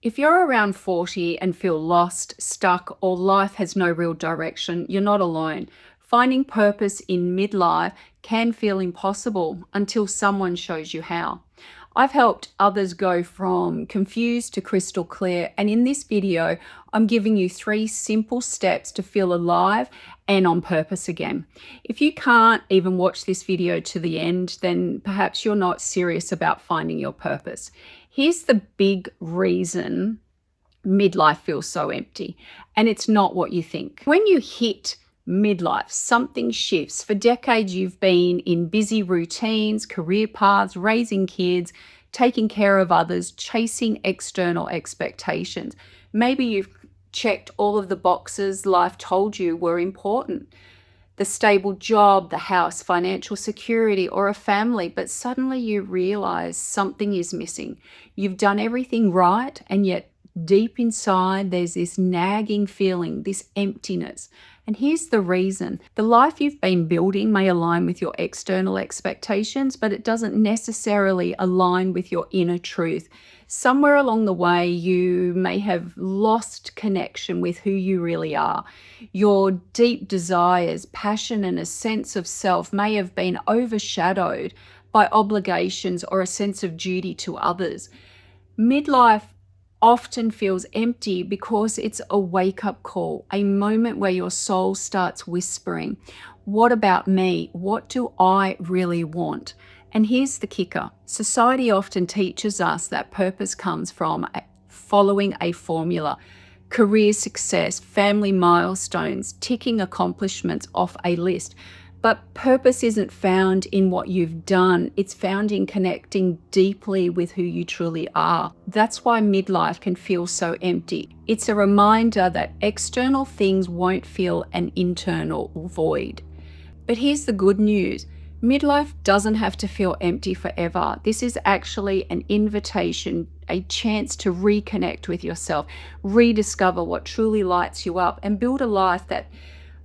If you're around 40 and feel lost, stuck, or life has no real direction, you're not alone. Finding purpose in midlife can feel impossible until someone shows you how. I've helped others go from confused to crystal clear, and in this video, I'm giving you 3 simple steps to feel alive and on purpose again. If you can't even watch this video to the end, then perhaps you're not serious about finding your purpose. Here's the big reason midlife feels so empty, and it's not what you think. When you hit midlife, something shifts. For decades, you've been in busy routines, career paths, raising kids, taking care of others, chasing external expectations. Maybe you've checked all of the boxes life told you were important: the stable job, the house, financial security, or a family, but suddenly you realize something is missing. You've done everything right, and yet deep inside there's this nagging feeling, this emptiness. And here's the reason. The life you've been building may align with your external expectations, but it doesn't necessarily align with your inner truth. Somewhere along the way, you may have lost connection with who you really are. Your deep desires, passion, and a sense of self may have been overshadowed by obligations or a sense of duty to others. Midlife often feels empty because it's a wake-up call, a moment where your soul starts whispering, "What about me? What do I really want?" And here's the kicker. Society often teaches us that purpose comes from following a formula: career success, family milestones, ticking accomplishments off a list. But purpose isn't found in what you've done. It's found in connecting deeply with who you truly are. That's why midlife can feel so empty. It's a reminder that external things won't fill an internal void. But here's the good news. Midlife doesn't have to feel empty forever. This is actually an invitation, a chance to reconnect with yourself, rediscover what truly lights you up, and build a life that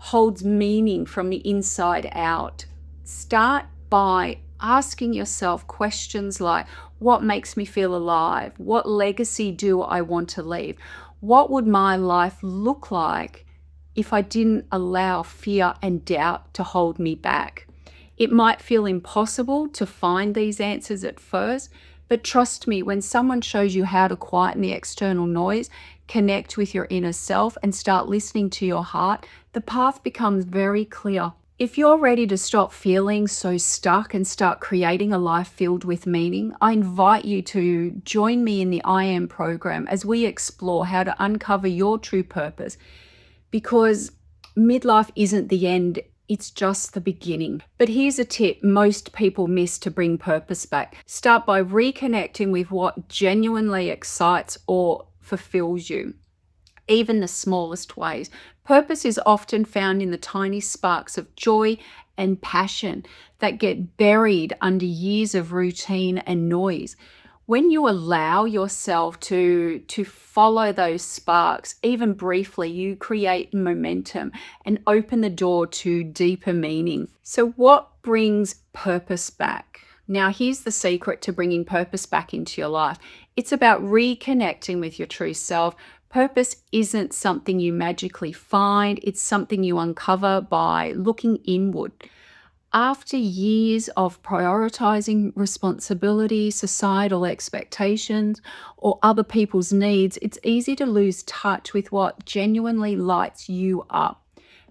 holds meaning from the inside out. Start by asking yourself questions like, what makes me feel alive? What legacy do I want to leave? What would my life look like if I didn't allow fear and doubt to hold me back? It might feel impossible to find these answers at first, but trust me, when someone shows you how to quieten the external noise, connect with your inner self, and start listening to your heart, the path becomes very clear. If you're ready to stop feeling so stuck and start creating a life filled with meaning, I invite you to join me in the I Am program as we explore how to uncover your true purpose. Because midlife isn't the end, it's just the beginning. But here's a tip most people miss to bring purpose back. Start by reconnecting with what genuinely excites or fulfills you, even the smallest ways. Purpose is often found in the tiny sparks of joy and passion that get buried under years of routine and noise. When you allow yourself to follow those sparks, even briefly, you create momentum and open the door to deeper meaning. So what brings purpose back? Now, here's the secret to bringing purpose back into your life. It's about reconnecting with your true self. Purpose isn't something you magically find. It's something you uncover by looking inward. After years of prioritizing responsibility, societal expectations, or other people's needs, it's easy to lose touch with what genuinely lights you up.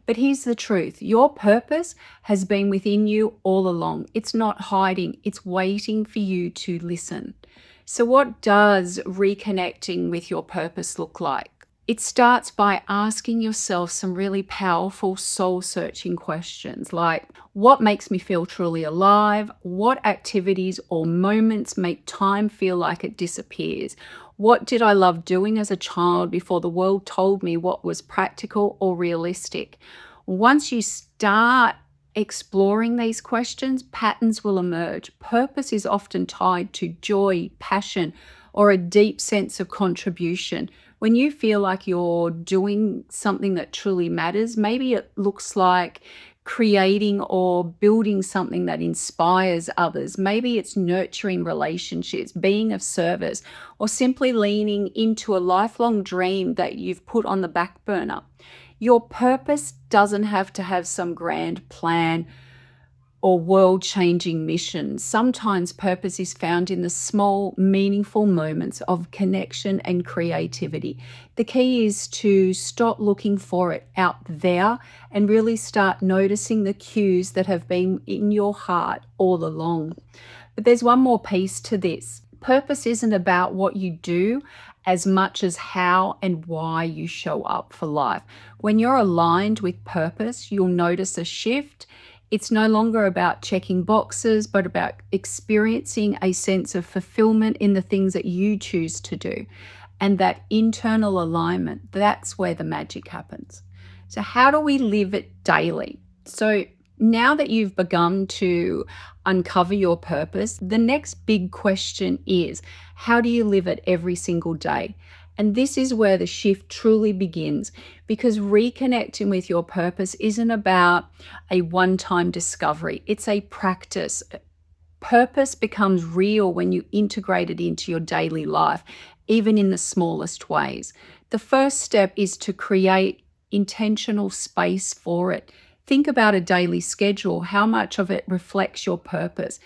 But here's the truth. Your purpose has been within you all along. It's not hiding. It's waiting for you to listen. So what does reconnecting with your purpose look like? It starts by asking yourself some really powerful soul-searching questions like, what makes me feel truly alive? What activities or moments make time feel like it disappears? What did I love doing as a child before the world told me what was practical or realistic? Once you start exploring these questions, patterns will emerge. Purpose is often tied to joy, passion, or a deep sense of contribution. When you feel like you're doing something that truly matters, maybe it looks like creating or building something that inspires others. Maybe it's nurturing relationships, being of service, or simply leaning into a lifelong dream that you've put on the back burner. Your purpose doesn't have to have some grand plan or world changing mission. Sometimes purpose is found in the small, meaningful moments of connection and creativity. The key is to stop looking for it out there and really start noticing the cues that have been in your heart all along. But there's one more piece to this. Purpose isn't about what you do as much as how and why you show up for life. When you're aligned with purpose, you'll notice a shift. It's no longer about checking boxes, but about experiencing a sense of fulfillment in the things that you choose to do. And that internal alignment, that's where the magic happens. So, how do we live it daily? So, now that you've begun to uncover your purpose, the next big question is, how do you live it every single day? And this is where the shift truly begins, because reconnecting with your purpose isn't about a one-time discovery. It's a practice. Purpose becomes real when you integrate it into your daily life, even in the smallest ways. The first step is to create intentional space for it. Think about a daily schedule. How much of it reflects your purpose?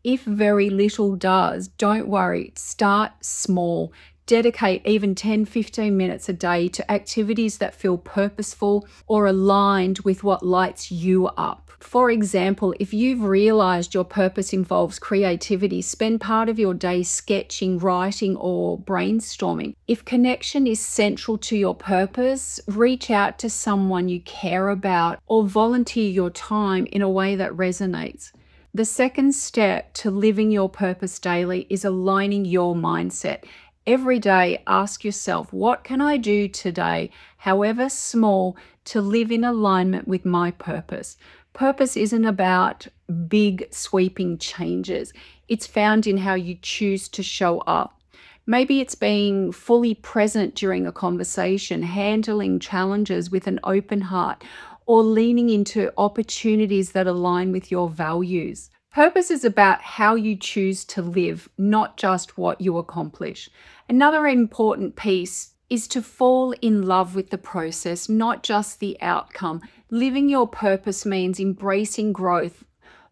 If very little does, don't worry. Start small. Dedicate even 10-15 minutes a day to activities that feel purposeful or aligned with what lights you up. For example, if you've realized your purpose involves creativity, spend part of your day sketching, writing, or brainstorming. If connection is central to your purpose, reach out to someone you care about or volunteer your time in a way that resonates. The second step to living your purpose daily is aligning your mindset. Every day, ask yourself, what can I do today, however small, to live in alignment with my purpose? Purpose isn't about big, sweeping changes. It's found in how you choose to show up. Maybe it's being fully present during a conversation, handling challenges with an open heart, or leaning into opportunities that align with your values. Purpose is about how you choose to live, not just what you accomplish. Another important piece is to fall in love with the process, not just the outcome. Living your purpose means embracing growth,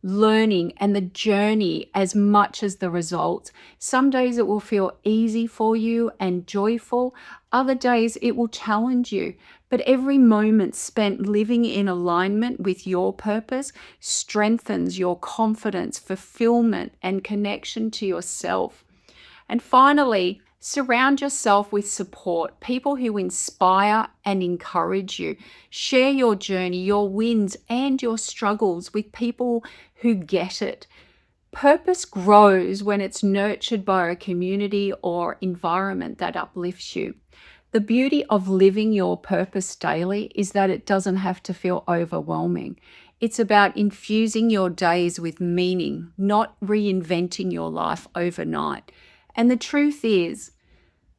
learning, and the journey as much as the results. Some days it will feel easy for you and joyful. Other days it will challenge you. But every moment spent living in alignment with your purpose strengthens your confidence, fulfillment, and connection to yourself. And finally, surround yourself with support, people who inspire and encourage you. Share your journey, your wins, and your struggles with people who get it. Purpose grows when it's nurtured by a community or environment that uplifts you. The beauty of living your purpose daily is that it doesn't have to feel overwhelming. It's about infusing your days with meaning, not reinventing your life overnight. And the truth is,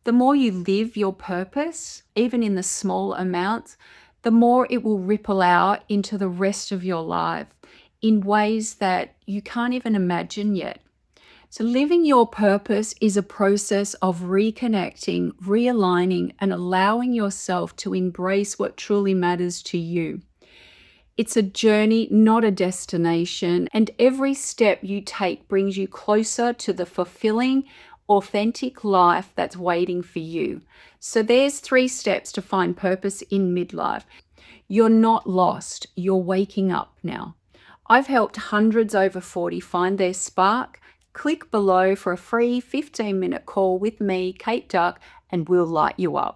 the more you live your purpose, even in the small amounts, the more it will ripple out into the rest of your life in ways that you can't even imagine yet. So living your purpose is a process of reconnecting, realigning, and allowing yourself to embrace what truly matters to you. It's a journey, not a destination, and every step you take brings you closer to the fulfilling, authentic life that's waiting for you. So there's 3 steps to find purpose in midlife. You're not lost, you're waking up now. I've helped hundreds over 40 find their spark. Click below for a free 15-minute call with me, Kate Duck, and we'll light you up.